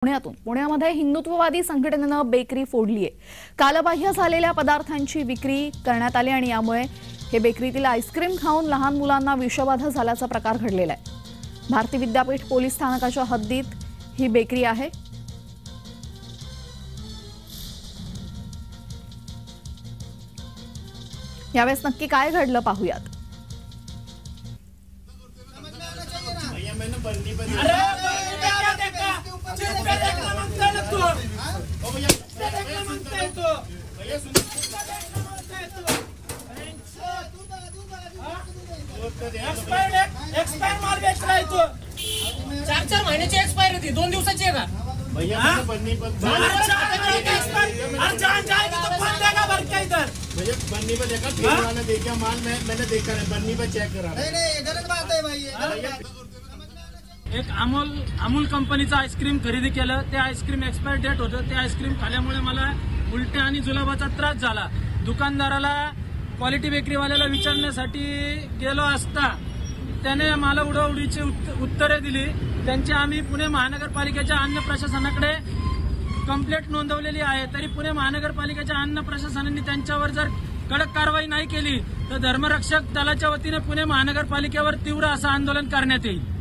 पुण्यामध्ये हिंदुत्ववादी संघटनेने बेकरी फोडली आहे। कालबाह्य झालेल्या पदार्थांची विक्री करण्यात आली आणि यामुळे हे बेकरीतील आईस्क्रीम खाऊन लहान मुलांना विषबाधा झाल्याचा प्रकार घडलेला आहे। भारती विद्यापीठ पोलीस स्थानकाच्या हद्दीत ही बेकरी आहे। यावेळेस नक्की काय घडलं पाहूयात। एक्सपायर माल बेचलाय तो 4 महिन्याची एक्सपायर होती 2 दिवसाची आहे का भैया बन्नी पर जान जाएगी तो कौन देगा भर के इधर भैया बन्नी पर देखा ठेले वाला देखा माल मैंने देखा है बन्नी पर चेक करा नहीं गलत बात है भाई। एक अमूल कंपनीचा आईस्क्रीम खरेदी केलं ते आईस्क्रीम एक्सपायर डेट होतं ते आईस्क्रीम खाल्यामुळे मला उलट्या आणि जुलाबाचा त्रास झाला। दुकानदाराला क्वालिटी बेकरीवाल्याला विचारण्यासाठी गेलो असता त्याने मला उडवडीची उत्तरे दिली। त्यांची आम्ही पुणे महानगरपालिकेच्या अन्न प्रशासनाकडे कंप्लेंट नोंदवलेली आहे। तरी पुणे महानगरपालिकेच्या अन्न प्रशासनाने त्यांच्यावर जर कडक कारवाई नाही केली तर धर्मरक्षक दलाच्या वतीने पुणे महानगरपालिकेवर तीव्र असं आंदोलन करण्यात येईल।